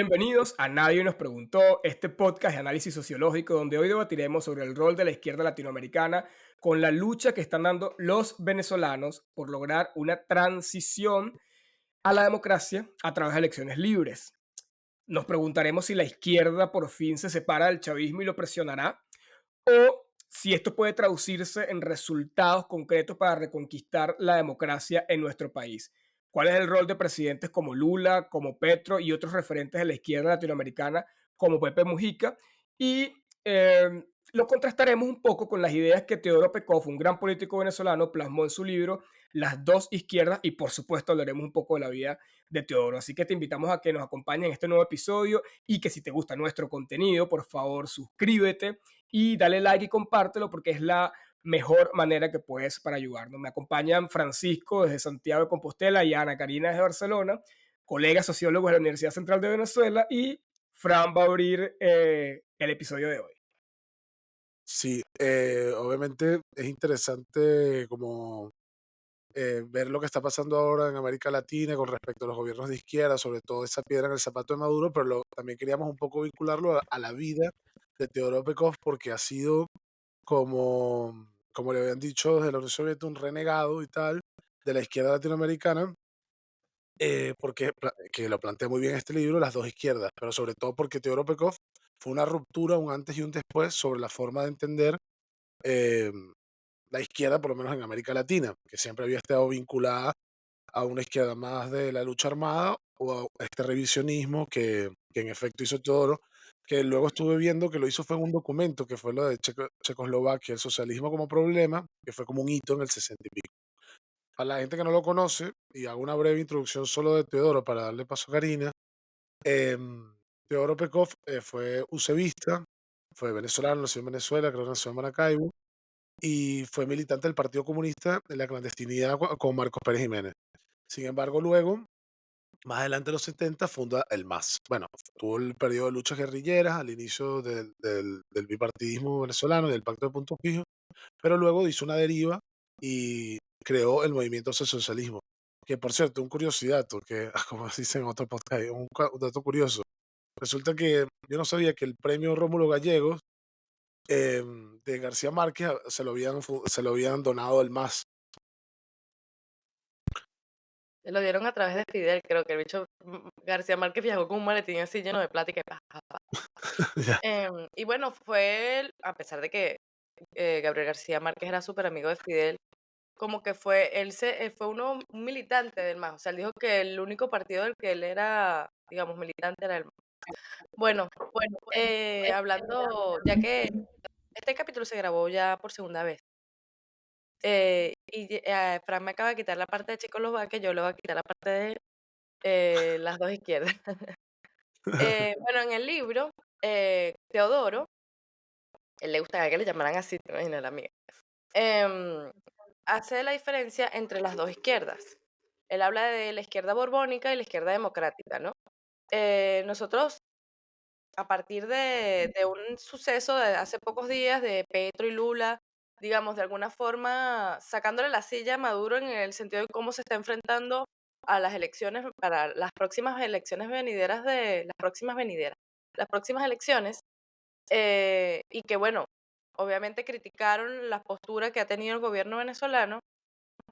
Bienvenidos a Nadie nos preguntó, este podcast de análisis sociológico donde hoy debatiremos sobre el rol de la izquierda latinoamericana con la lucha que están dando los venezolanos por lograr una transición a la democracia a través de elecciones libres. Nos preguntaremos si la izquierda por fin se separa del chavismo y lo presionará, o si esto puede traducirse en resultados concretos para reconquistar la democracia en nuestro país. ¿Cuál es el rol de presidentes como Lula, como Petro y otros referentes de la izquierda latinoamericana como Pepe Mujica? Y lo contrastaremos un poco con las ideas que Teodoro Pekov, un gran político venezolano, plasmó en su libro Las dos izquierdas, y por supuesto hablaremos un poco de la vida de Teodoro. Así que te invitamos a que nos acompañes en este nuevo episodio y que si te gusta nuestro contenido, por favor suscríbete y dale like y compártelo porque es la mejor manera que puedes para ayudarnos. Me acompañan Francisco desde Santiago de Compostela y Ana Karina desde Barcelona, colegas sociólogos de la Universidad Central de Venezuela, y Fran va a abrir el episodio de hoy. Sí, obviamente es interesante como ver lo que está pasando ahora en América Latina con respecto a los gobiernos de izquierda, sobre todo esa piedra en el zapato de Maduro, pero también queríamos un poco vincularlo a la vida de Teodoro Pekov porque ha sido como le habían dicho desde la Unión Soviética, un renegado y tal de la izquierda latinoamericana, que lo plantea muy bien este libro, Las dos izquierdas, pero sobre todo porque Teodoro Pekov fue una ruptura, un antes y un después sobre la forma de entender eh, la izquierda, por lo menos en América Latina, que siempre había estado vinculada a una izquierda más de la lucha armada o a este revisionismo que en efecto hizo Teodoro, que luego estuve viendo que lo hizo fue en un documento, que fue lo de Checoslovaquia, el socialismo como problema, que fue como un hito en el 60 y pico. Para la gente que no lo conoce, y hago una breve introducción solo de Teodoro para darle paso a Karina, Teodoro Pekov fue ucevista, fue venezolano, nació en Venezuela, creo que nació en Maracaibo, y fue militante del Partido Comunista en la clandestinidad con Marcos Pérez Jiménez. Sin embargo, luego, más adelante en los 70, funda el MAS. Bueno, tuvo el periodo de luchas guerrilleras al inicio del bipartidismo venezolano y del Pacto de Punto Fijo, pero luego hizo una deriva y creó el movimiento socialismo. Que por cierto, un curiosidad, que como se dice en otro podcast, un dato curioso. Resulta que yo no sabía que el premio Rómulo Gallegos de García Márquez se lo habían donado al MAS. Se lo dieron a través de Fidel, creo que el bicho García Márquez viajó con un maletín así lleno de plata y que pa, pa, pa. Ya. Y bueno, a pesar de que Gabriel García Márquez era súper amigo de Fidel, como que él fue un militante del MAS, o sea, él dijo que el único partido del que él era, digamos, militante era el MAS. Bueno, hablando, ya que este capítulo se grabó ya por segunda vez, Fran me acaba de quitar la parte de Checoslovaquia, yo le voy a quitar la parte de las dos izquierdas. Bueno, en el libro, Teodoro, él le gustaba que le llamaran así, te imaginas, la amiga, em, hace la diferencia entre las dos izquierdas. Él habla de la izquierda borbónica y la izquierda democrática, ¿no? Nosotros, a partir de un suceso de hace pocos días de Petro y Lula, digamos, de alguna forma sacándole la silla a Maduro en el sentido de cómo se está enfrentando a las elecciones, para las próximas elecciones venideras las próximas elecciones, y que bueno, obviamente criticaron la postura que ha tenido el gobierno venezolano.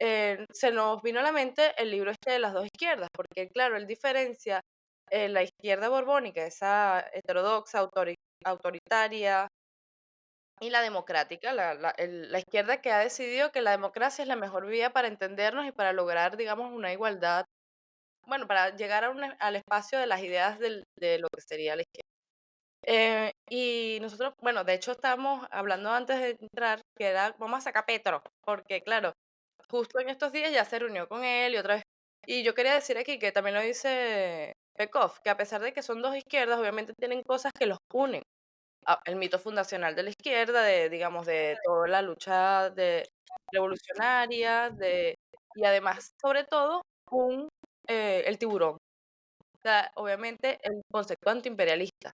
Se nos vino a la mente el libro este de las dos izquierdas, porque claro, él diferencia la izquierda borbónica, esa heterodoxa, autoritaria, y la democrática, la izquierda que ha decidido que la democracia es la mejor vía para entendernos y para lograr, digamos, una igualdad, bueno, para llegar al espacio de las ideas de lo que sería la izquierda. Y nosotros, bueno, de hecho estábamos hablando antes de entrar que era, vamos a sacar a Petro, porque claro, justo en estos días ya se reunió con él y otra vez. Y yo quería decir aquí que también lo dice Pekov, que a pesar de que son dos izquierdas, obviamente tienen cosas que los unen. El mito fundacional de la izquierda, digamos, de toda la lucha revolucionaria, y además, sobre todo, el tiburón. O sea, obviamente el concepto antiimperialista.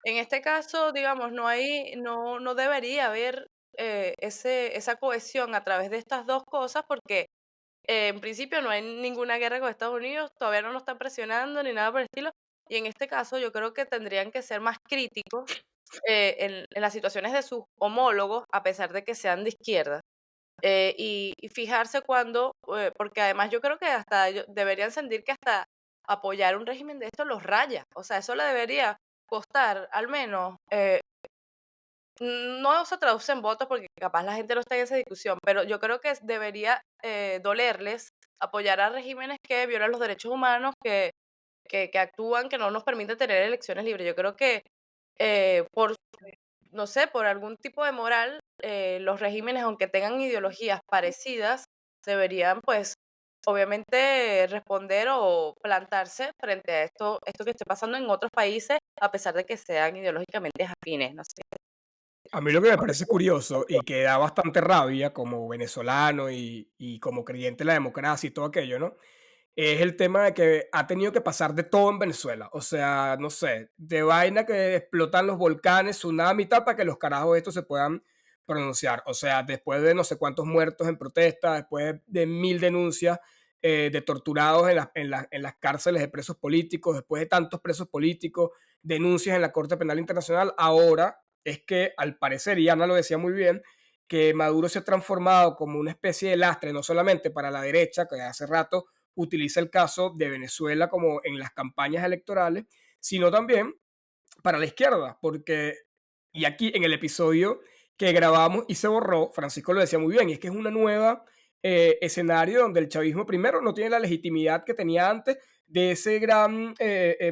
En este caso, digamos, no debería haber esa cohesión a través de estas dos cosas porque en principio no hay ninguna guerra con Estados Unidos, todavía no nos están presionando ni nada por el estilo, y en este caso yo creo que tendrían que ser más críticos en las situaciones de sus homólogos, a pesar de que sean de izquierda. Y fijarse cuando, porque además yo creo que hasta ellos deberían sentir que hasta apoyar un régimen de esto los raya. O sea, eso le debería costar al menos, no se traduce en votos porque capaz la gente no está en esa discusión, pero yo creo que debería dolerles apoyar a regímenes que violan los derechos humanos, que actúan, que no nos permiten tener elecciones libres. Yo creo que por no sé, por algún tipo de moral, los regímenes, aunque tengan ideologías parecidas, deberían, pues, obviamente responder o plantarse frente a esto que esté pasando en otros países, a pesar de que sean ideológicamente afines, no sé. A mí lo que me parece curioso y que da bastante rabia como venezolano y como creyente en la democracia y todo aquello, ¿no? Es el tema de que ha tenido que pasar de todo en Venezuela. O sea, no sé, de vaina que explotan los volcanes, tsunami y tal, para que los carajos estos se puedan pronunciar. O sea, después de no sé cuántos muertos en protesta, después de 1000 denuncias de torturados en las cárceles de presos políticos, después de tantos presos políticos, denuncias en la Corte Penal Internacional, ahora es que al parecer, y Ana lo decía muy bien, que Maduro se ha transformado como una especie de lastre, no solamente para la derecha, que hace rato utiliza el caso de Venezuela como en las campañas electorales, sino también para la izquierda, porque, y aquí en el episodio que grabamos y se borró, Francisco lo decía muy bien, y es que es una nueva escenario donde el chavismo primero no tiene la legitimidad que tenía antes de ese gran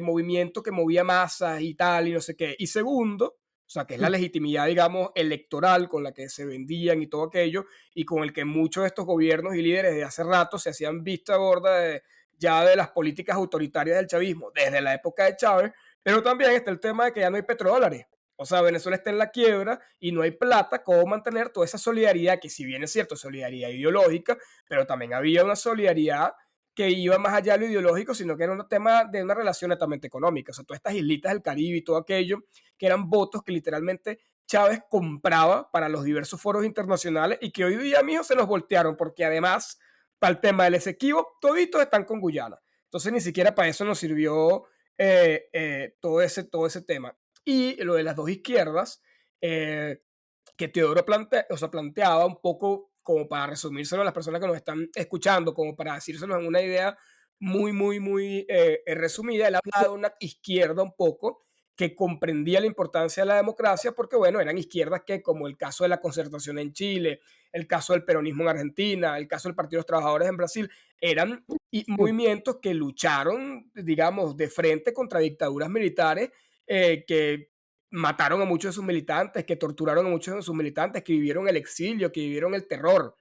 movimiento que movía masas y tal, y no sé qué, y segundo, o sea, que es la legitimidad, digamos, electoral con la que se vendían y todo aquello, y con el que muchos de estos gobiernos y líderes de hace rato se hacían vista gorda ya de las políticas autoritarias del chavismo desde la época de Chávez, pero también está el tema de que ya no hay petrodólares. O sea, Venezuela está en la quiebra y no hay plata. ¿Cómo mantener toda esa solidaridad? Que si bien es cierto, solidaridad ideológica, pero también había una solidaridad que iba más allá de lo ideológico, sino que era un tema de una relación netamente económica. O sea, todas estas islitas del Caribe y todo aquello, que eran votos que literalmente Chávez compraba para los diversos foros internacionales y que hoy día, mijo, se los voltearon, porque además, para el tema del Esequibo, toditos están con Guyana. Entonces, ni siquiera para eso nos sirvió todo ese tema. Y lo de las dos izquierdas, eh, que Teodoro o sea, planteaba un poco como para resumírselo a las personas que nos están escuchando, como para decírselo en una idea muy resumida. Él hablaba de una izquierda un poco que comprendía la importancia de la democracia porque, bueno, eran izquierdas que, como el caso de la concertación en Chile, el caso del peronismo en Argentina, el caso del Partido de los Trabajadores en Brasil, eran movimientos que lucharon, digamos, de frente contra dictaduras militares que mataron a muchos de sus militantes, que torturaron a muchos de sus militantes, que vivieron el exilio, que vivieron el terror.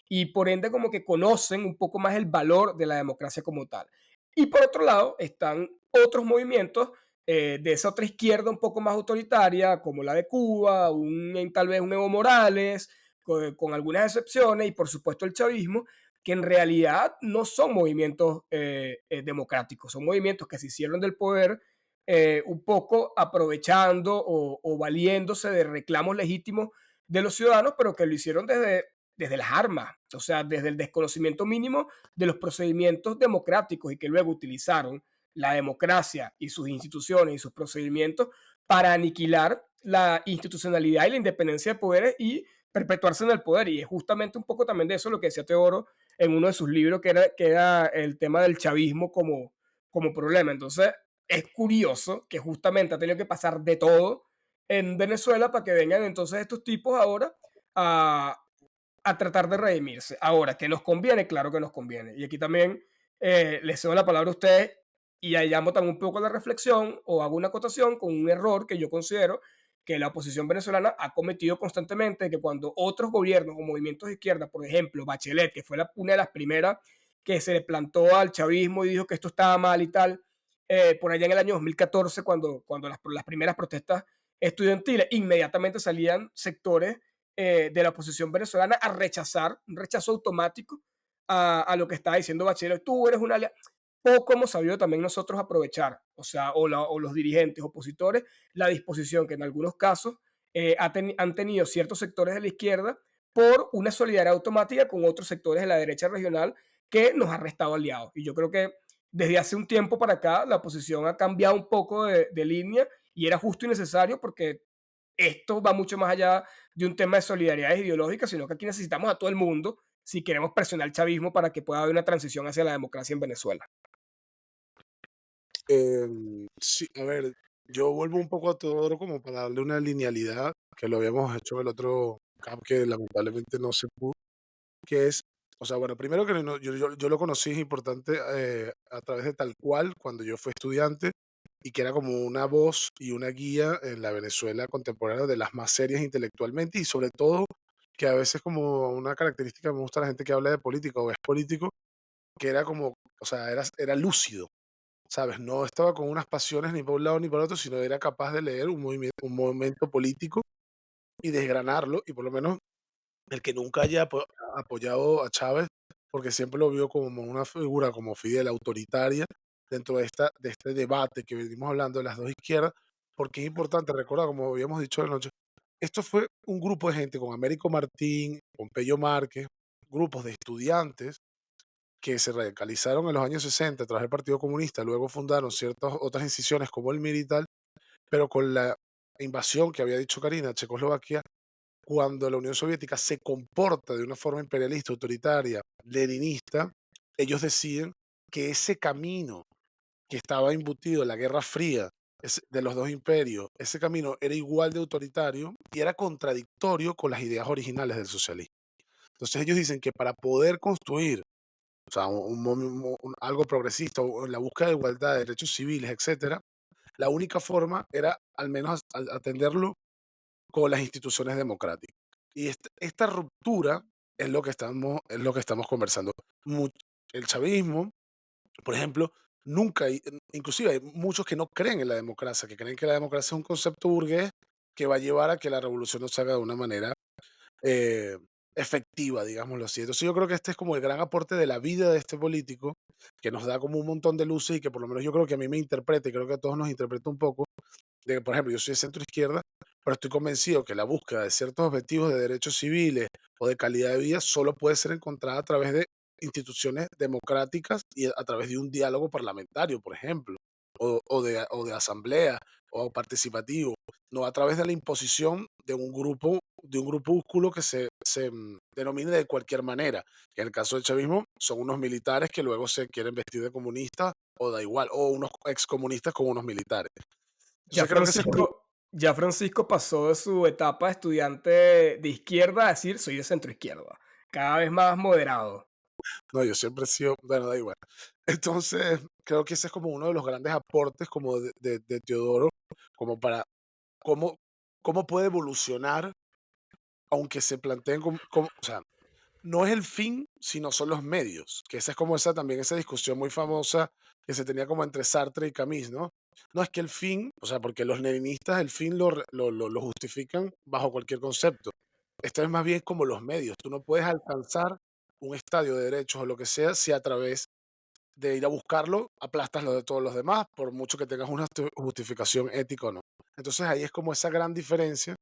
Y por ende como que conocen un poco más el valor de la democracia como tal. Y por otro lado están otros movimientos de esa otra izquierda un poco más autoritaria, como la de Cuba, tal vez un Evo Morales, con algunas excepciones, y por supuesto el chavismo, que en realidad no son movimientos democráticos, son movimientos que se hicieron del poder un poco aprovechando o valiéndose de reclamos legítimos de los ciudadanos, pero que lo hicieron desde las armas, o sea, desde el desconocimiento mínimo de los procedimientos democráticos y que luego utilizaron la democracia y sus instituciones y sus procedimientos para aniquilar la institucionalidad y la independencia de poderes y perpetuarse en el poder. Y es justamente un poco también de eso lo que decía Teodoro en uno de sus libros, que era el tema del chavismo como problema. Entonces, es curioso que justamente ha tenido que pasar de todo en Venezuela para que vengan entonces estos tipos ahora a, a tratar de redimirse. Ahora, que nos conviene, claro que nos conviene. Y aquí también les cedo la palabra a ustedes y ahí llamo también un poco la reflexión o hago una acotación con un error que yo considero que la oposición venezolana ha cometido constantemente, que cuando otros gobiernos o movimientos de izquierda, por ejemplo, Bachelet, que fue una de las primeras que se le plantó al chavismo y dijo que esto estaba mal y tal, por allá en el año 2014, cuando las primeras protestas estudiantiles, inmediatamente salían sectores de la oposición venezolana a rechazar, un rechazo automático a lo que estaba diciendo Bachelet. Tú eres una alianza. Poco hemos sabido también nosotros aprovechar, o sea, o los dirigentes opositores, la disposición que en algunos casos han tenido ciertos sectores de la izquierda por una solidaridad automática con otros sectores de la derecha regional que nos ha restado aliados. Y yo creo que desde hace un tiempo para acá la oposición ha cambiado un poco de línea y era justo y necesario porque esto va mucho más allá de un tema de solidaridad ideológica, sino que aquí necesitamos a todo el mundo si queremos presionar al chavismo para que pueda haber una transición hacia la democracia en Venezuela. Sí, a ver, yo vuelvo un poco a Teodoro como para darle una linealidad, que lo habíamos hecho en el otro camp que lamentablemente no se pudo, que es, o sea, bueno, primero que yo lo conocí, es importante, a través de Tal Cual, cuando yo fui estudiante, y que era como una voz y una guía en la Venezuela contemporánea de las más serias intelectualmente, y sobre todo, que a veces como una característica me gusta la gente que habla de política o es político, que era como, o sea, era lúcido. ¿Sabes? No estaba con unas pasiones ni por un lado ni por otro, sino era capaz de leer un movimiento político y desgranarlo, y por lo menos el que nunca haya apoyado a Chávez, porque siempre lo vio como una figura como Fidel autoritaria dentro de este debate que venimos hablando de las dos izquierdas, porque es importante recordar, como habíamos dicho de noche, esto fue un grupo de gente con Américo Martín, Pompeyo Márquez, grupos de estudiantes que se radicalizaron en los años 60 tras el Partido Comunista, luego fundaron ciertas otras instituciones como el Militar, pero con la invasión que había dicho Karina, Checoslovaquia, cuando la Unión Soviética se comporta de una forma imperialista, autoritaria, leninista, ellos deciden que ese camino que estaba embutido en la Guerra Fría de los dos imperios, ese camino era igual de autoritario y era contradictorio con las ideas originales del socialismo. Entonces ellos dicen que para poder construir, o sea, algo progresista o en la búsqueda de igualdad de derechos civiles, etcétera, la única forma era al menos atenderlo con las instituciones democráticas. Y esta ruptura es lo que estamos conversando. Mu- El chavismo, por ejemplo, nunca, inclusive hay muchos que no creen en la democracia, que creen que la democracia es un concepto burgués que va a llevar a que la revolución no se haga de una manera eh, efectiva, digámoslo así. Entonces yo creo que este es como el gran aporte de la vida de este político, que nos da como un montón de luces y que por lo menos yo creo que a mí me interpreta y creo que a todos nos interpreta un poco, de que, por ejemplo, yo soy de centro izquierda, pero estoy convencido que la búsqueda de ciertos objetivos de derechos civiles o de calidad de vida solo puede ser encontrada a través de instituciones democráticas y a través de un diálogo parlamentario, por ejemplo, o de asamblea o participativo, no a través de la imposición de un grupúsculo que se denomine de cualquier manera. Que en el caso del chavismo son unos militares que luego se quieren vestir de comunistas o da igual, o unos excomunistas con unos militares. Ya Entonces creo que ese es como, Ya Francisco pasó de su etapa de estudiante de izquierda a decir soy de centro izquierda, cada vez más moderado. no, yo siempre he sido, bueno, da igual. Entonces creo que ese es como uno de los grandes aportes como de Teodoro, como para cómo, cómo puede evolucionar, aunque se planteen o sea, no es el fin, sino son los medios, que esa es como esa también esa discusión muy famosa que se tenía como entre Sartre y Camus, ¿no? No es que el fin, o sea, porque los leninistas el fin lo justifican bajo cualquier concepto. Esto es más bien como los medios. Tú no puedes alcanzar un estadio de derechos o lo que sea si a través de ir a buscarlo aplastas lo de todos los demás, por mucho que tengas una justificación ética o no. Entonces ahí es como esa gran diferencia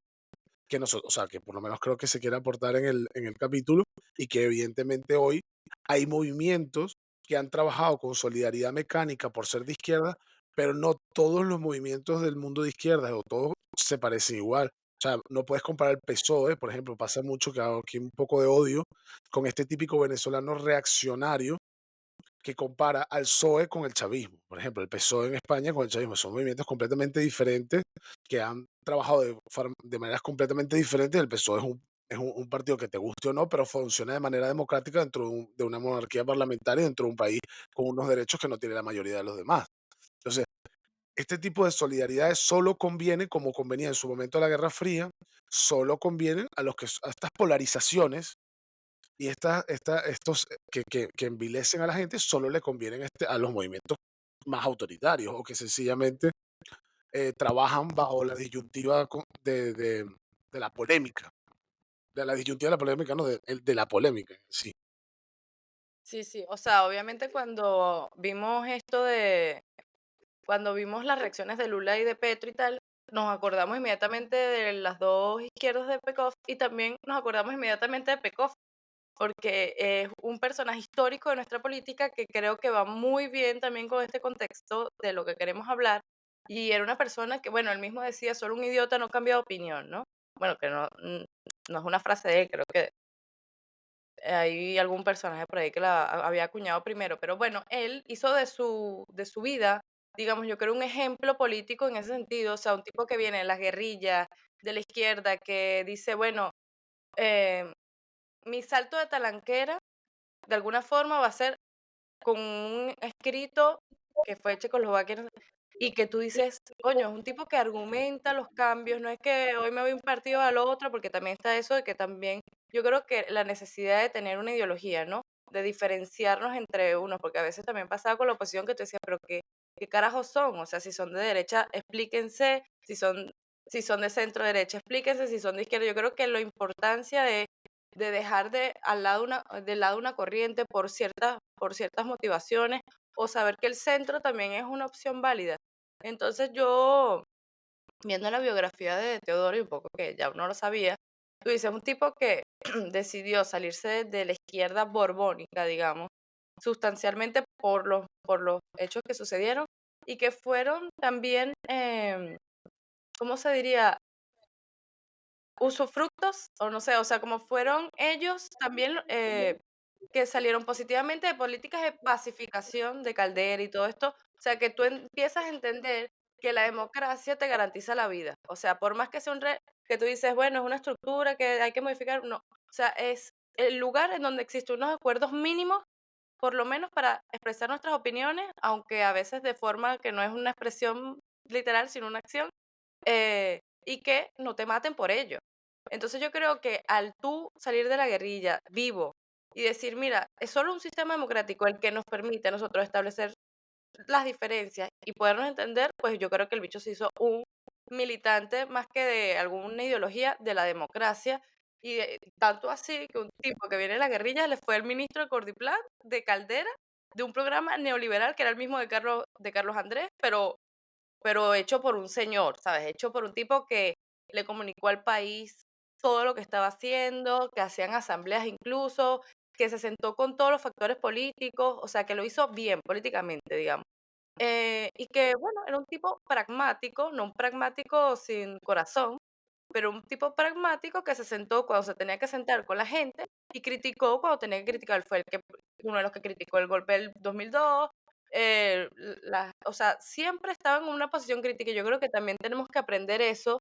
que nosotros, o sea, que por lo menos creo que se quiere aportar en el capítulo y que evidentemente hoy hay movimientos que han trabajado con solidaridad mecánica por ser de izquierda, pero no todos los movimientos del mundo de izquierda o todos se parecen igual. O sea, no puedes comparar el PSOE, por ejemplo, pasa mucho que aquí un poco de odio con este típico venezolano reaccionario que compara al PSOE con el chavismo. Por ejemplo, el PSOE en España con el chavismo son movimientos completamente diferentes que han trabajado de maneras completamente diferentes. El PSOE es un partido que te guste o no, pero funciona de manera democrática dentro de una monarquía parlamentaria, dentro de un país con unos derechos que no tiene la mayoría de los demás. Entonces, este tipo de solidaridades solo conviene, como convenía en su momento la Guerra Fría, solo conviene a a estas polarizaciones y estos que envilecen a la gente solo le convienen a los movimientos más autoritarios o que sencillamente trabajan bajo la disyuntiva de la polémica. De la disyuntiva de la polémica, no, de la polémica, sí. Sí, sí, o sea, obviamente cuando vimos esto de, cuando vimos las reacciones de Lula y de Petro y tal, nos acordamos inmediatamente de las dos izquierdas de Pekov y también nos acordamos inmediatamente de Pekov, porque es un personaje histórico de nuestra política que creo que va muy bien también con este contexto de lo que queremos hablar. Y era una persona que, bueno, él mismo decía, solo un idiota no cambia de opinión, ¿no? Bueno, que no, no es una frase de él, creo que hay algún personaje por ahí que la había acuñado primero, pero bueno, él hizo de su vida, digamos, yo creo un ejemplo político en ese sentido, o sea, un tipo que viene de las guerrillas, de la izquierda, que dice, bueno, eh, mi salto de talanquera, de alguna forma, va a ser con un escrito que fue Checoslovaquia, no sé, y que tú dices, coño, es un tipo que argumenta los cambios, no es que hoy me voy un partido al otro, porque también está eso de que también yo creo que la necesidad de tener una ideología, ¿no? De diferenciarnos entre unos, porque a veces también pasaba con la oposición que tú decías, pero ¿qué carajos son? O sea, si son de derecha, explíquense, si son de centro derecha, explíquense, si son de izquierda. Yo creo que la importancia de dejar del lado una corriente por ciertas motivaciones o saber que el centro también es una opción válida. Entonces yo, viendo la biografía de Teodoro y un poco que ya uno lo sabía, tú dices, un tipo que decidió salirse de la izquierda borbónica, digamos, sustancialmente por los hechos que sucedieron y que fueron también, ¿cómo se diría? Usufructos, o no sé, o sea, como fueron ellos también que salieron positivamente de políticas de pacificación de Caldera y todo esto, o sea, que tú empiezas a entender que la democracia te garantiza la vida, o sea, por más que sea que tú dices, bueno, es una estructura que hay que modificar, no, o sea, es el lugar en donde existen unos acuerdos mínimos, por lo menos para expresar nuestras opiniones, aunque a veces de forma que no es una expresión literal, sino una acción, y que no te maten por ello. Entonces yo creo que al tú salir de la guerrilla vivo y decir, mira, es solo un sistema democrático el que nos permite a nosotros establecer las diferencias y podernos entender, pues yo creo que el bicho se hizo un militante más que de alguna ideología de la democracia. Y tanto así que un tipo que viene de la guerrilla le fue el ministro de Cordiplan, de Caldera, de un programa neoliberal que era el mismo de Carlos Andrés, pero hecho por un señor, ¿sabes? Hecho por un tipo que le comunicó al país todo lo que estaba haciendo, que hacían asambleas incluso, que se sentó con todos los factores políticos, o sea, que lo hizo bien políticamente, digamos. Y que, bueno, era un tipo pragmático, no un pragmático sin corazón, pero un tipo pragmático que se sentó cuando se tenía que sentar con la gente y criticó cuando tenía que criticar. Fue uno de los que criticó el golpe del 2002. O sea, siempre estaba en una posición crítica y yo creo que también tenemos que aprender eso,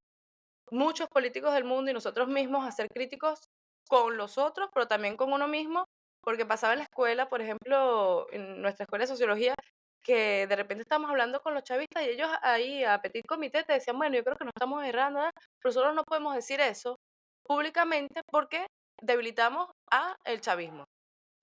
muchos políticos del mundo y nosotros mismos, a ser críticos con los otros, pero también con uno mismo, porque pasaba en la escuela, por ejemplo, en nuestra escuela de sociología, que de repente estábamos hablando con los chavistas y ellos ahí a petit comité te decían, bueno, yo creo que no estamos errando, ¿eh? Pero nosotros no podemos decir eso públicamente porque debilitamos a el chavismo.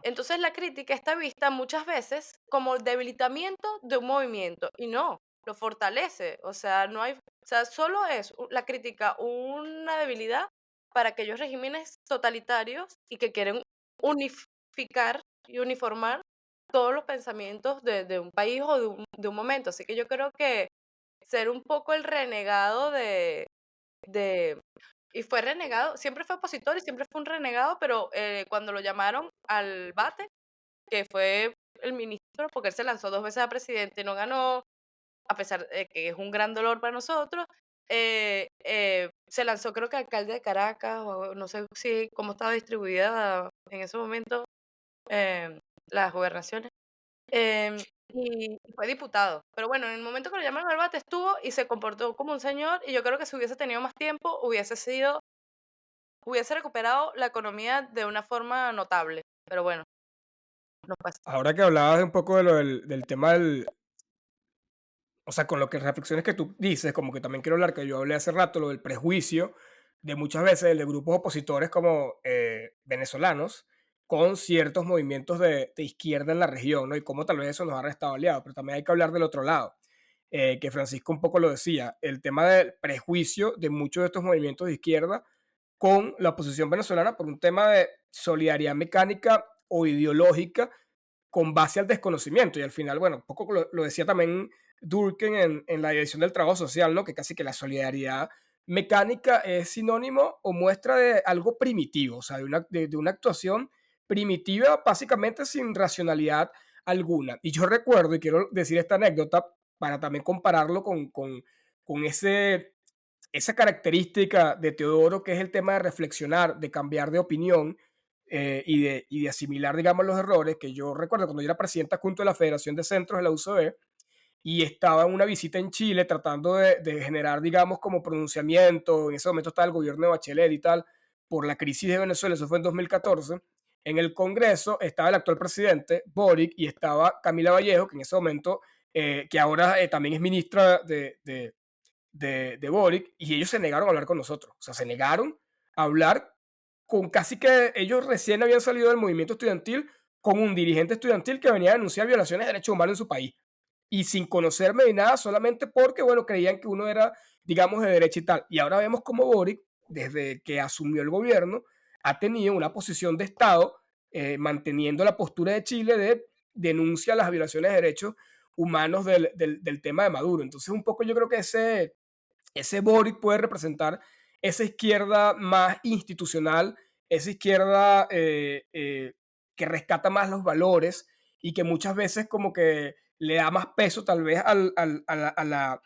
Entonces la crítica está vista muchas veces como el debilitamiento de un movimiento y no, lo fortalece. O sea, no hay, o sea, solo es la crítica una debilidad para aquellos regímenes totalitarios y que quieren unificar y uniformar todos los pensamientos de un país o de un momento. Así que yo creo que ser un poco el renegado de y fue renegado, siempre fue opositor y siempre fue un renegado, pero cuando lo llamaron al bate, que fue el ministro, porque él se lanzó 2 veces a presidente y no ganó, a pesar de que es un gran dolor para nosotros, se lanzó creo que alcalde de Caracas, o no sé si cómo estaba distribuida en ese momento las gobernaciones, y fue diputado. Pero bueno, en el momento que lo llamaron al bate estuvo y se comportó como un señor, y yo creo que si hubiese tenido más tiempo, hubiese recuperado la economía de una forma notable, pero bueno, no pasa. Ahora que hablabas un poco de del tema o sea, con lo que reflexiones que tú dices, como que también quiero hablar, que yo hablé hace rato, lo del prejuicio de muchas veces de grupos opositores como venezolanos con ciertos movimientos de izquierda en la región, ¿no? Y cómo tal vez eso nos ha restado aliados, pero también hay que hablar del otro lado, que Francisco un poco lo decía, el tema del prejuicio de muchos de estos movimientos de izquierda con la oposición venezolana por un tema de solidaridad mecánica o ideológica con base al desconocimiento. Y al final, bueno, un poco lo decía también Durkheim en la edición del trabajo social, ¿no? Que casi que la solidaridad mecánica es sinónimo o muestra de algo primitivo, o sea, de una actuación primitiva, básicamente sin racionalidad alguna. Y yo recuerdo, y quiero decir esta anécdota para también compararlo con esa característica de Teodoro, que es el tema de reflexionar, de cambiar de opinión y de asimilar, digamos, los errores, que yo recuerdo cuando yo era presidenta junto de la Federación de Centros de la UCB, y estaba en una visita en Chile tratando de generar, digamos, como pronunciamiento. En ese momento estaba el gobierno de Bachelet y tal, por la crisis de Venezuela, eso fue en 2014. En el Congreso estaba el actual presidente, Boric, y estaba Camila Vallejo, que en ese momento, que ahora también es ministra de Boric, y ellos se negaron a hablar con nosotros. O sea, se negaron a hablar con casi que ellos recién habían salido del movimiento estudiantil con un dirigente estudiantil que venía a denunciar violaciones de derechos humanos en su país y sin conocerme ni nada, solamente porque, bueno, creían que uno era, digamos, de derecha y tal. Y ahora vemos como Boric, desde que asumió el gobierno, ha tenido una posición de Estado, manteniendo la postura de Chile de denuncia a las violaciones de derechos humanos del tema de Maduro. Entonces, un poco yo creo que ese Boric puede representar esa izquierda más institucional, esa izquierda que rescata más los valores y que muchas veces como que le da más peso tal vez a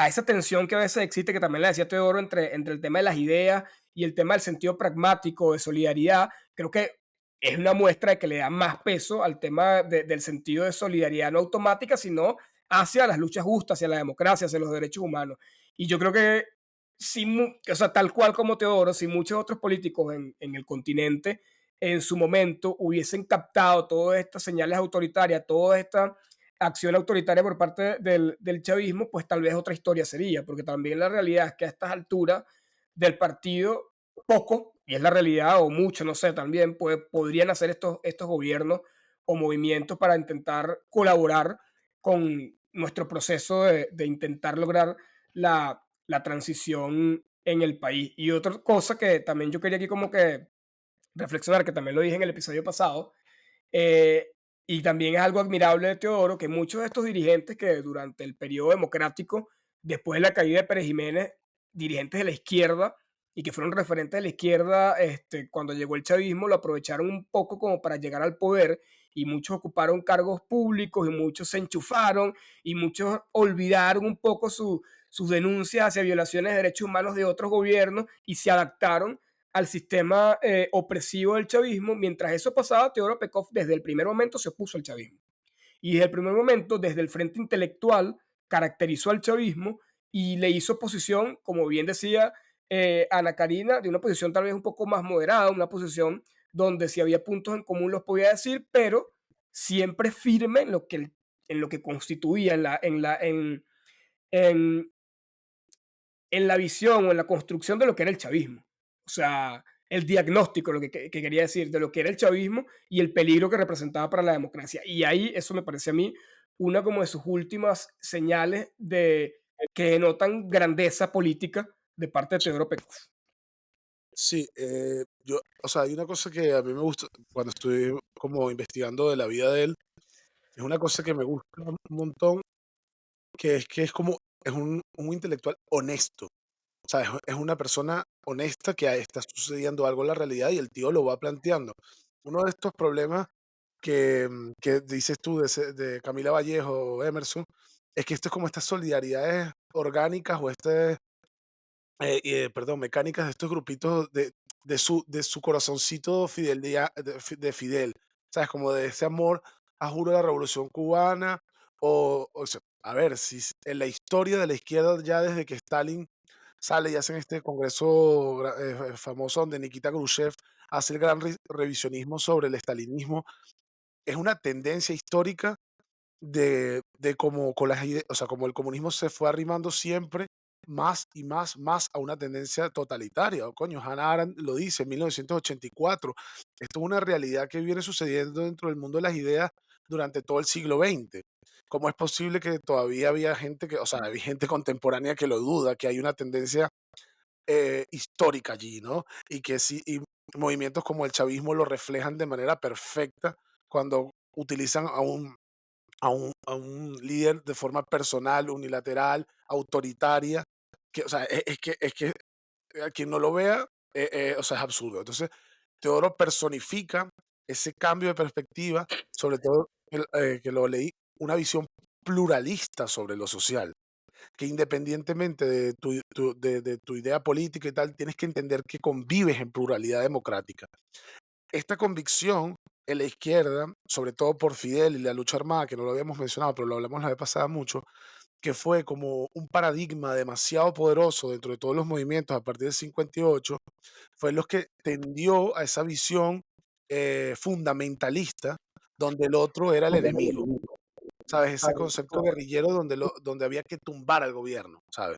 esa tensión que a veces existe, que también le decía Teodoro, entre el tema de las ideas y el tema del sentido pragmático, de solidaridad. Creo que es una muestra de que le da más peso al tema del sentido de solidaridad no automática, sino hacia las luchas justas, hacia la democracia, hacia los derechos humanos. Y yo creo que, si, o sea, tal cual como Teodoro, si muchos otros políticos en el continente en su momento hubiesen captado todas estas señales autoritarias, toda esta acción autoritaria por parte del chavismo, pues tal vez otra historia sería, porque también la realidad es que a estas alturas del partido, poco, y es la realidad, o mucho, no sé, también podrían hacer estos gobiernos o movimientos para intentar colaborar con nuestro proceso de intentar lograr la transición en el país. Y otra cosa que también yo quería aquí como que reflexionar, que también lo dije en el episodio pasado, eh, y también es algo admirable de Teodoro, que muchos de estos dirigentes que durante el periodo democrático, después de la caída de Pérez Jiménez, dirigentes de la izquierda y que fueron referentes de la izquierda, cuando llegó el chavismo, lo aprovecharon un poco como para llegar al poder y muchos ocuparon cargos públicos y muchos se enchufaron y muchos olvidaron un poco sus denuncias hacia violaciones de derechos humanos de otros gobiernos y se adaptaron al sistema opresivo del chavismo. Mientras eso pasaba, Teodoro Pekov desde el primer momento se opuso al chavismo. Y desde el primer momento, desde el frente intelectual, caracterizó al chavismo y le hizo posición, como bien decía Ana Karina, de una posición tal vez un poco más moderada, una posición donde si había puntos en común los podía decir, pero siempre firme en lo que constituía, en, en la visión o en la construcción de lo que era el chavismo. O sea, el diagnóstico, lo que quería decir, de lo que era el chavismo y el peligro que representaba para la democracia. Y ahí eso me parece a mí una como de sus últimas señales de que denotan grandeza política de parte de Sí, Teodoro Pekov. sí, yo, o sea, hay una cosa que a mí me gusta cuando estoy como investigando de la vida de él, es una cosa que me gusta un montón, que es como, es un intelectual honesto. O sea, es una persona honesta que está sucediendo algo en la realidad y el tío lo va planteando. Uno de estos problemas que dices tú de Camila Vallejo o Emerson, es que esto es como estas solidaridades orgánicas o perdón, mecánicas de estos grupitos de su corazoncito de Fidel, ¿sabes? Como de ese amor a juro de la Revolución Cubana, o sea, a ver, si en la historia de la izquierda ya desde que Stalin sale y hacen este congreso famoso donde Nikita Khrushchev hace el gran revisionismo sobre el estalinismo, es una tendencia histórica de cómo con o sea, como el comunismo se fue arrimando siempre más y más a una tendencia totalitaria. Coño, Hannah Arendt lo dice en 1984. Esto es una realidad que viene sucediendo dentro del mundo de las ideas durante todo el siglo XX. ¿Cómo es posible que todavía había gente que, o sea, hay gente contemporánea que lo duda, que hay una tendencia histórica allí, ¿no? Y que sí, y movimientos como el chavismo lo reflejan de manera perfecta cuando utilizan a un líder de forma personal, unilateral, autoritaria, que, o sea, es que a quien no lo vea, o sea, es absurdo. Entonces, Teodoro personifica ese cambio de perspectiva, sobre todo que lo leí, una visión pluralista sobre lo social, que independientemente de de tu idea política y tal, tienes que entender que convives en pluralidad democrática. Esta convicción en la izquierda, sobre todo por Fidel y la lucha armada, que no lo habíamos mencionado, pero lo hablamos la vez pasada mucho, que fue como un paradigma demasiado poderoso dentro de todos los movimientos a partir del 58, fue lo que tendió a esa visión fundamentalista, donde el otro era el enemigo, ¿sabes? Ese concepto guerrillero donde, donde había que tumbar al gobierno, ¿sabes?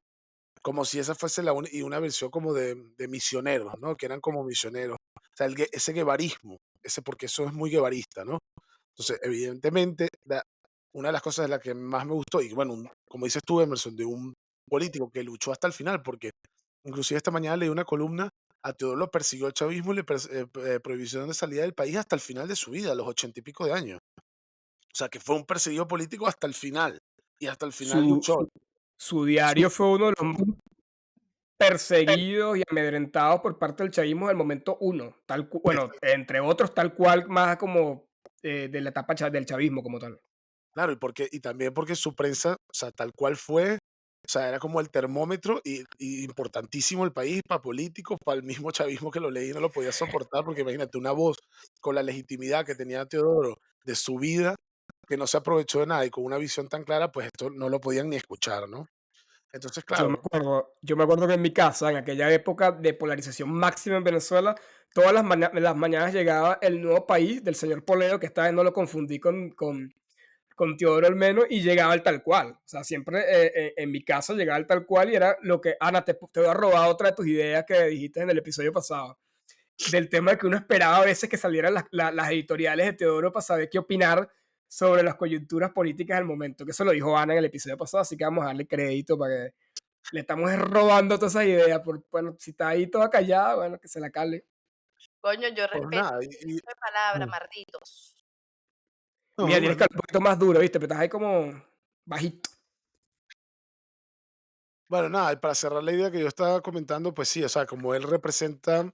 Como si esa fuese y una versión como de misioneros, ¿no? Que eran como misioneros. O sea, ese guevarismo, ese, porque eso es muy guevarista, ¿no? Entonces, evidentemente, una de las cosas de las que más me gustó, y bueno, como dices tú, Emerson, de un político que luchó hasta el final, porque inclusive esta mañana leí una columna, a Teodoro lo persiguió el chavismo y le prohibición de salida del país hasta el final de su vida, a los 80 y pico de años. O sea, que fue un perseguido político hasta el final, y hasta el final Su, luchó. su diario fue uno de los perseguidos y amedrentados por parte del chavismo del momento uno, bueno, entre otros, tal cual, más como de la etapa del chavismo como tal. Claro, y también porque su prensa, o sea, tal cual fue, o sea, era como el termómetro y importantísimo el país para políticos, para el mismo chavismo que lo leí y no lo podía soportar, porque imagínate una voz con la legitimidad que tenía Teodoro de su vida, que no se aprovechó de nada y con una visión tan clara, pues esto no lo podían ni escuchar, ¿no? Entonces, claro, Yo me acuerdo que en mi casa, en aquella época de polarización máxima en Venezuela, todas las mañanas llegaba el nuevo país del señor Poleo, que esta vez no lo confundí con Teodoro Olmedo, y llegaba el tal cual. O sea, siempre en mi casa llegaba el tal cual y era lo que, Ana, te voy a robar otra de tus ideas que dijiste en el episodio pasado, del tema de que uno esperaba a veces que salieran las editoriales de Teodoro para saber qué opinar sobre las coyunturas políticas del momento, que eso lo dijo Ana en el episodio pasado, así que vamos a darle crédito para que le estamos robando todas esas ideas. Bueno, si está ahí toda callada, bueno, que se la cale. Coño, yo pues respeto nada, de palabra, mm, malditos. Mira, no, tienes que bueno, hablar un poquito más duro, ¿viste? Pero estás ahí como bajito. bueno, nada, y para cerrar la idea que yo estaba comentando, pues sí, o sea, como él representa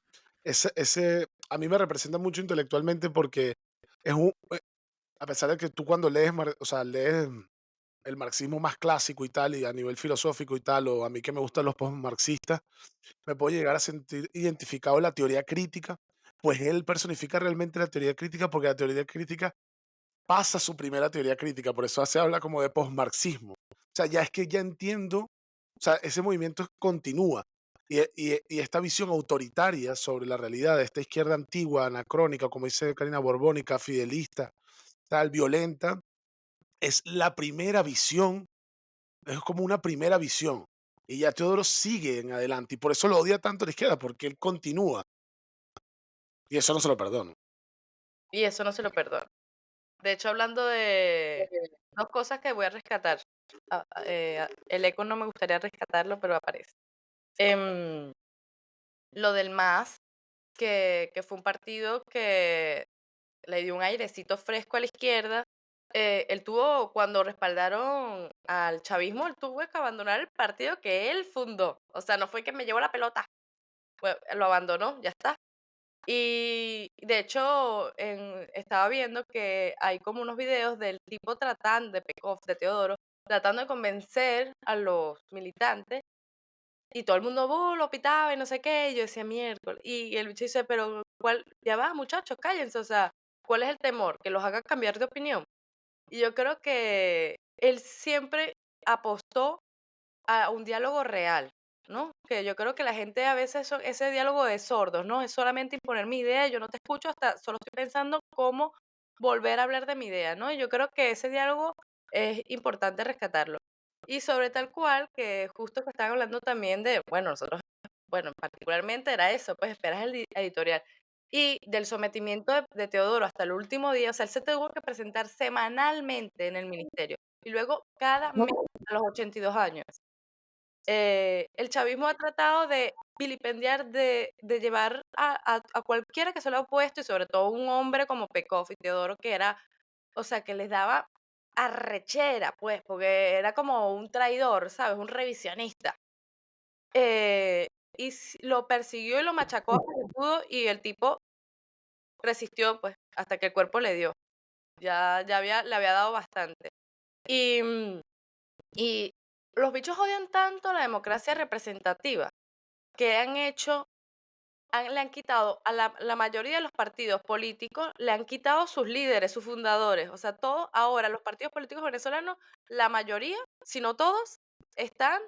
a mí me representa mucho intelectualmente porque es a pesar de que tú cuando lees, o sea, lees el marxismo más clásico y tal, y a nivel filosófico y tal, o a mí que me gustan los postmarxistas, me puedo llegar a sentir identificado en la teoría crítica, pues él personifica realmente la teoría crítica porque la teoría crítica pasa su primera teoría crítica, por eso se habla como de postmarxismo. O sea, ya es que ya entiendo, o sea, ese movimiento continúa. Y esta visión autoritaria sobre la realidad de esta izquierda antigua, anacrónica, como dice Karina Borbónica, fidelista, tal, violenta, es la primera visión, es como una primera visión. Y ya Teodoro sigue en adelante, y por eso lo odia tanto la izquierda, porque él continúa. Y eso no se lo perdono. Y eso no se lo perdono. De hecho, hablando de dos cosas que voy a rescatar. El eco no me gustaría rescatarlo, pero aparece. Em, lo del MAS, que fue un partido que le dio un airecito fresco a la izquierda. Él tuvo, cuando respaldaron al chavismo, él tuvo que abandonar el partido que él fundó. O sea, no fue que me llevó la pelota, lo abandonó, ya está. Y de hecho, estaba viendo que hay como unos videos del tipo tratando, de Pekov, de Teodoro, tratando de convencer a los militantes y todo el mundo lo pitaba y no sé qué. Y yo decía, miércoles. Y el bicho dice, pero ¿cuál? Ya va, muchachos, cállense. O sea, ¿cuál es el temor? Que los haga cambiar de opinión. Y yo creo que él siempre apostó a un diálogo real, ¿no? Que yo creo que la gente a veces ese diálogo de sordos, ¿no? Es solamente imponer mi idea, yo no te escucho, hasta solo estoy pensando cómo volver a hablar de mi idea, ¿no? Y yo creo que ese diálogo es importante rescatarlo. Y sobre tal cual, que justo que están hablando también de, bueno, nosotros, bueno, particularmente era eso, pues esperas el editorial. Y del sometimiento de Teodoro hasta el último día, o sea, él se tuvo que presentar semanalmente en el ministerio y luego cada mes a los 82 años. El chavismo ha tratado de vilipendiar, de llevar a cualquiera que se lo ha opuesto, y sobre todo un hombre como Pekov y Teodoro, que era, o sea, que les daba arrechera, pues, porque era como un traidor, ¿sabes? Un revisionista. Lo persiguió y lo machacó hasta que pudo, y el tipo resistió, pues, hasta que el cuerpo le dio. Le había dado bastante. Y, y los bichos odian tanto la democracia representativa que han hecho le han quitado a la mayoría de los partidos políticos, le han quitado sus líderes, sus fundadores. O sea, todo ahora, los partidos políticos venezolanos, la mayoría, si no todos, están,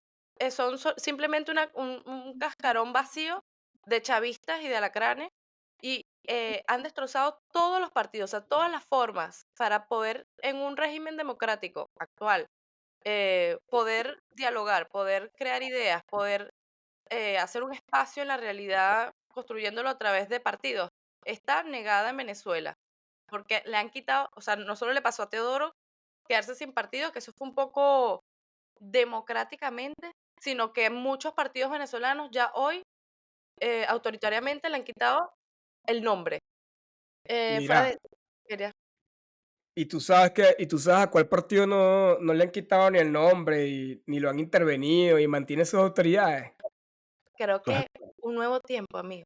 simplemente un cascarón vacío de chavistas y de alacranes y han destrozado todos los partidos, o sea, todas las formas para poder, en un régimen democrático actual, poder dialogar, poder crear ideas, poder hacer un espacio en la realidad construyéndolo a través de partidos, está negada en Venezuela, porque le han quitado, o sea, no solo le pasó a Teodoro quedarse sin partido, que eso fue un poco democráticamente, sino que muchos partidos venezolanos ya hoy autoritariamente le han quitado el nombre. Fuera Mira, de quería- y tú sabes a cuál partido no le han quitado ni el nombre y ni lo han intervenido y mantiene sus autoridades. creo Claro. que un nuevo tiempo, amigo.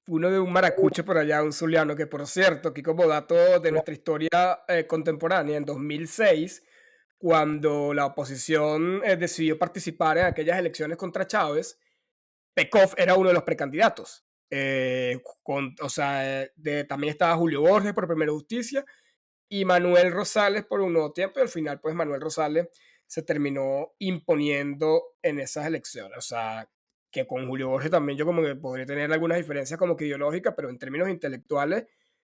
Uno de un maracucho por allá, un zuliano, que por cierto, aquí como dato de nuestra historia contemporánea, en 2006, cuando la oposición decidió participar en aquellas elecciones contra Chávez, Pekov era uno de los precandidatos. O sea, también estaba Julio Borges por Primera Justicia y Manuel Rosales por un nuevo tiempo, y al final, pues Manuel Rosales se terminó imponiendo en esas elecciones. O sea, que con Julio Borges también yo como que podría tener algunas diferencias como que ideológicas, pero en términos intelectuales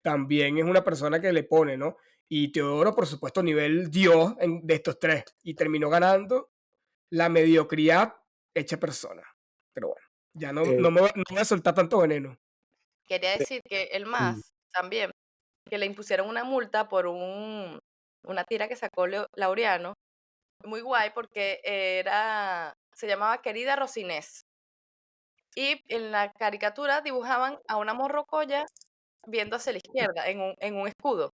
también es una persona que le pone, ¿no? Y Teodoro, por supuesto, nivel Dios de estos tres, y terminó ganando la mediocridad hecha persona. Pero bueno, ya Eh, no voy a soltar tanto veneno. Quería eh, decir que el mm, MAS también, que le impusieron una multa por una tira que sacó Laureano, muy guay porque se llamaba Querida Rocinés. Y en la caricatura dibujaban a una morrocoya viendo hacia la izquierda, en un escudo.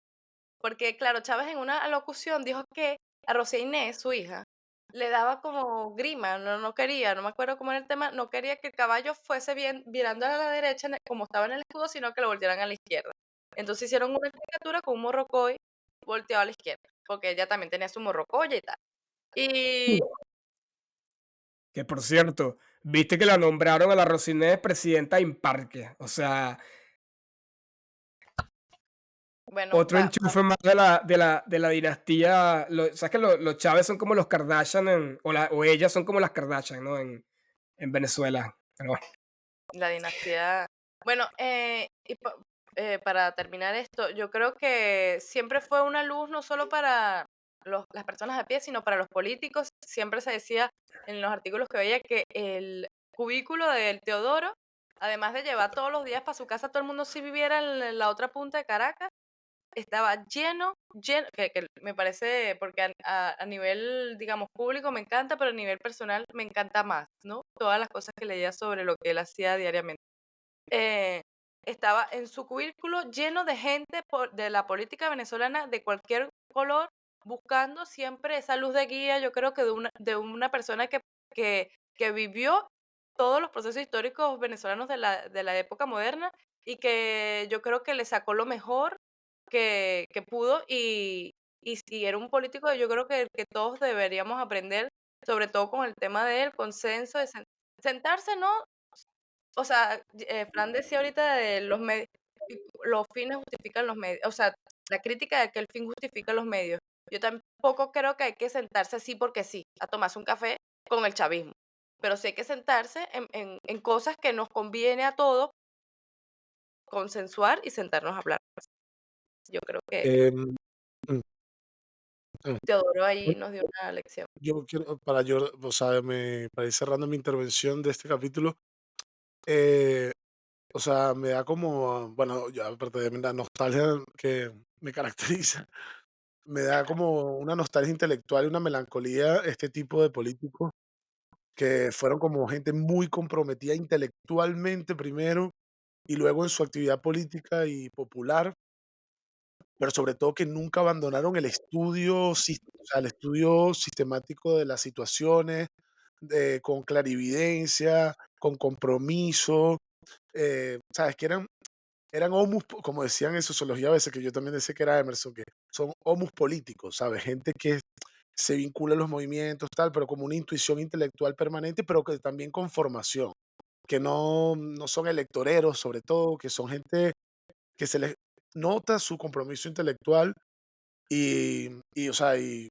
Porque, claro, Chávez en una alocución dijo que a Rosy Inés, su hija, le daba como grima, no quería, no me acuerdo cómo era el tema, no quería que el caballo fuese bien, virando a la derecha como estaba en el escudo, sino que lo voltearan a la izquierda. Entonces hicieron una caricatura con un morrocoy volteado a la izquierda, porque ella también tenía su morrocoya y tal. Y Que por cierto, viste que la nombraron a la Rocinés presidenta Imparque. O sea, bueno, otro enchufe más de la dinastía. ¿Sabes que los Chávez son como los Kardashian o ellas son como las Kardashian, ¿no? En Venezuela. Pero bueno, la dinastía. Bueno, para terminar esto, yo creo que siempre fue una luz no solo para las personas a pie, sino para los políticos. Siempre se decía en los artículos que veía que el cubículo del Teodoro, además de llevar todos los días para su casa, todo el mundo si viviera en la otra punta de Caracas, estaba lleno, que me parece, porque a nivel, digamos, público me encanta, pero a nivel personal me encanta más, ¿no? Todas las cosas que leía sobre lo que él hacía diariamente. Eh, Estaba en su cubículo lleno de gente de la política venezolana de cualquier color, buscando siempre esa luz de guía, yo creo que de una persona que vivió todos los procesos históricos venezolanos de la época moderna y que yo creo que le sacó lo mejor que pudo y si era un político, yo creo que todos deberíamos aprender, sobre todo con el tema del consenso, de sentarse, ¿no? O sea, Fran decía ahorita de los fines justifican los medios, o sea, la crítica de que el fin justifica los medios. Yo tampoco creo que hay que sentarse así porque sí, a tomarse un café con el chavismo. Pero sí hay que sentarse en cosas que nos conviene a todos, consensuar y sentarnos a hablar. Yo creo que em, mm, ah, Teodoro ahí bueno, nos dio una lección. yo quiero, o sea, para ir cerrando mi intervención de este capítulo, eh, o sea, me da como, bueno, ya aparte de la nostalgia que me caracteriza, me da como una nostalgia intelectual y una melancolía este tipo de políticos que fueron como gente muy comprometida intelectualmente primero y luego en su actividad política y popular, pero sobre todo que nunca abandonaron el estudio, o sea, el estudio sistemático de las situaciones, con clarividencia, con compromiso, ¿sabes? Que eran eran homus, como decían en sociología a veces, que yo también decía que era Emerson, que son homus políticos, ¿sabes? Gente que se vincula a los movimientos, tal, pero como una intuición intelectual permanente, pero que también con formación, que no son electoreros, sobre todo, que son gente que se les nota su compromiso intelectual o sea, y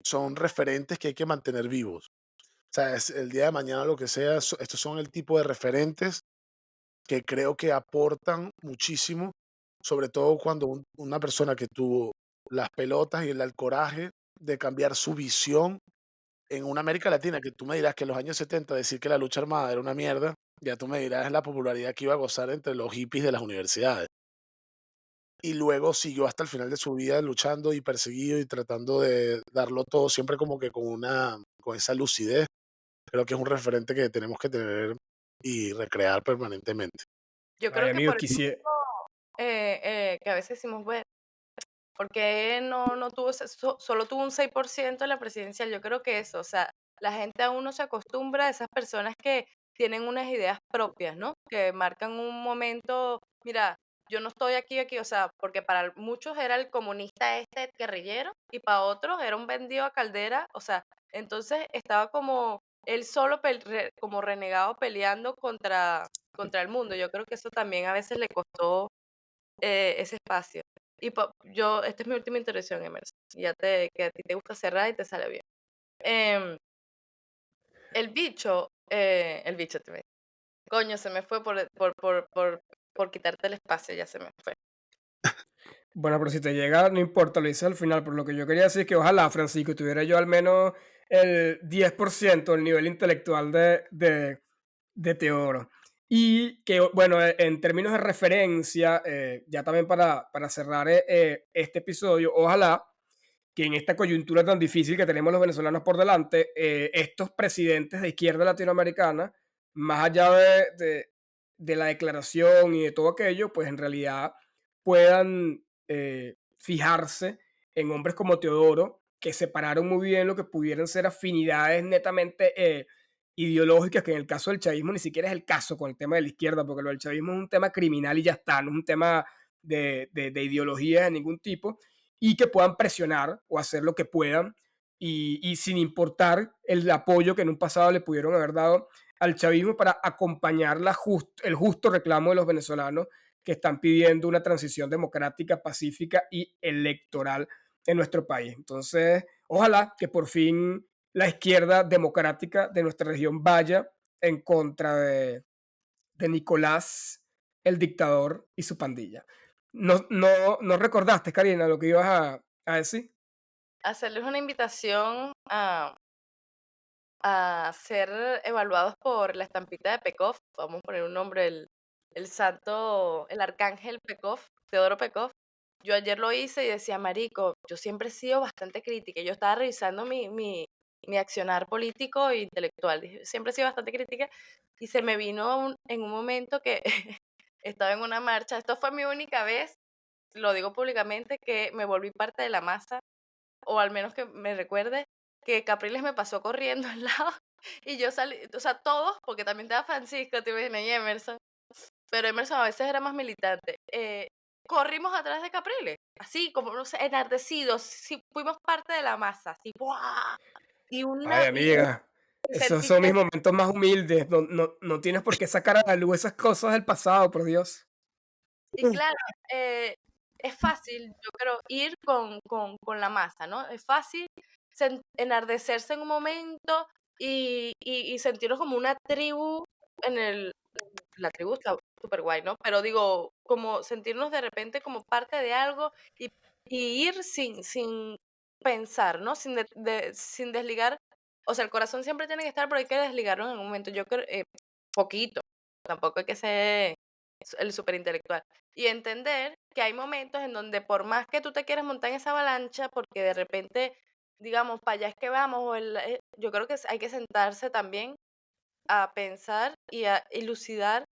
son referentes que hay que mantener vivos. O sea, el día de mañana, lo que sea, estos son el tipo de referentes que creo que aportan muchísimo, sobre todo cuando una persona que tuvo las pelotas y el coraje de cambiar su visión en una América Latina, que tú me dirás que en los años 70 decir que la lucha armada era una mierda, ya tú me dirás la popularidad que iba a gozar entre los hippies de las universidades. Y luego siguió hasta el final de su vida luchando y perseguido y tratando de darlo todo, siempre como que con esa lucidez. Creo que es un referente que tenemos que tener y recrear permanentemente. Yo Ay, creo que amigo, por eso quisiera, que a veces decimos, bueno, porque no tuvo, solo tuvo un 6% en la presidencial. Yo creo que eso, o sea, la gente aún no se acostumbra a esas personas que tienen unas ideas propias, ¿no? Que marcan un momento, mira, yo no estoy aquí, o sea, porque para muchos era el comunista este guerrillero y para otros era un vendido a Caldera, o sea, entonces estaba como él solo como renegado peleando contra el mundo. Yo creo que eso también a veces le costó ese espacio. Y esta es mi última intervención, Emerson. Que a ti te gusta cerrar y te sale bien. Em, el bicho coño, se me fue por quitarte el espacio, ya se me fue. bueno, pero si te llega, no importa, lo hice al final, pero lo que yo quería decir es que ojalá, Francisco, tuviera yo al menos el 10% del nivel intelectual de Teodoro. Y que, bueno, en términos de referencia, ya también para cerrar este episodio, ojalá que en esta coyuntura tan difícil que tenemos los venezolanos por delante, estos presidentes de izquierda latinoamericana, más allá de la declaración y de todo aquello, pues en realidad puedan fijarse en hombres como Teodoro, que separaron muy bien lo que pudieran ser afinidades netamente ideológicas, que en el caso del chavismo ni siquiera es el caso con el tema de la izquierda, porque lo del chavismo es un tema criminal y ya está, no es un tema de ideologías de ningún tipo, y que puedan presionar o hacer lo que puedan y sin importar el apoyo que en un pasado le pudieron haber dado al chavismo para acompañar el justo reclamo de los venezolanos que están pidiendo una transición democrática, pacífica y electoral en nuestro país. Entonces, ojalá que por fin la izquierda democrática de nuestra región vaya en contra de Nicolás, el dictador y su pandilla. No recordaste, Karina, lo que ibas a decir. Hacerles una invitación a ser evaluados por la estampita de Pekov. Vamos a poner un nombre, el santo, el arcángel Pekov, Teodoro Pekov. Yo ayer lo hice y decía, marico, yo siempre he sido bastante crítica. Yo estaba revisando mi accionar político e intelectual. Dije, siempre he sido bastante crítica y se me vino en un momento que estaba en una marcha. Esto fue mi única vez, lo digo públicamente, que me volví parte de la masa, o al menos que me recuerde, que Capriles me pasó corriendo al lado y yo salí, o sea, todos, porque también estaba Francisco, te imaginas, y Emerson, pero Emerson a veces era más militante. Corrimos atrás de Capriles, así como, no sé, enardecidos, sí, fuimos parte de la masa, así, ¡buah! Ay, Y amiga, esos sentí son que, mis momentos más humildes. No tienes por qué sacar a la luz esas cosas del pasado, por Dios. y claro, eh, es fácil, yo creo, ir con la masa, ¿no? Es fácil enardecerse en un momento y sentirnos como una tribu en la tribu está súper guay, ¿no? Pero digo, como sentirnos de repente como parte de algo y ir sin pensar, ¿no? Sin desligar, o sea, el corazón siempre tiene que estar, pero hay que desligarlo en un momento, yo creo, poquito, tampoco hay que ser el súper intelectual. Y entender que hay momentos en donde por más que tú te quieras montar en esa avalancha, porque de repente, digamos, para allá es que vamos, yo creo que hay que sentarse también a pensar y a elucidar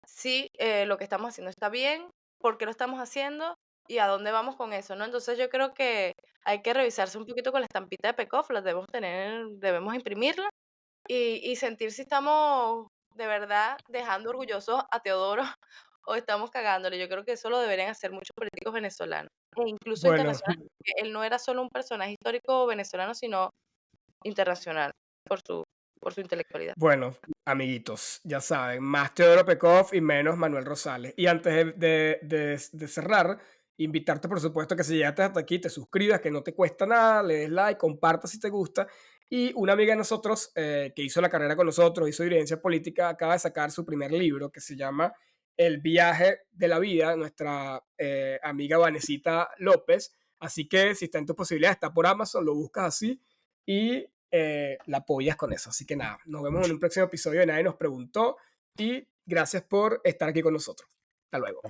si lo que estamos haciendo está bien, por qué lo estamos haciendo y a dónde vamos con eso, ¿no? Entonces yo creo que hay que revisarse un poquito con la estampita de Pecoff, la debemos tener, debemos imprimirla y sentir si estamos de verdad dejando orgullosos a Teodoro o estamos cagándole. Yo creo que eso lo deberían hacer muchos políticos venezolanos, e incluso Bueno, internacionales, porque él no era solo un personaje histórico venezolano, sino internacional por su, por su intelectualidad. bueno, amiguitos, ya saben, más Teodoro Pekov y menos Manuel Rosales. Y antes de cerrar, invitarte, por supuesto, que si llegaste hasta aquí, te suscribas, que no te cuesta nada, le des like, compartas si te gusta. Y una amiga de nosotros, que hizo la carrera con nosotros, hizo Evidencia Política, acaba de sacar su primer libro que se llama El viaje de la vida, nuestra amiga Vanesita López. Así que si está en tu posibilidad, está por Amazon, lo buscas así y la apoyas con eso. Así que nada, nos vemos en un próximo episodio de Nadie nos preguntó y gracias por estar aquí con nosotros. Hasta luego.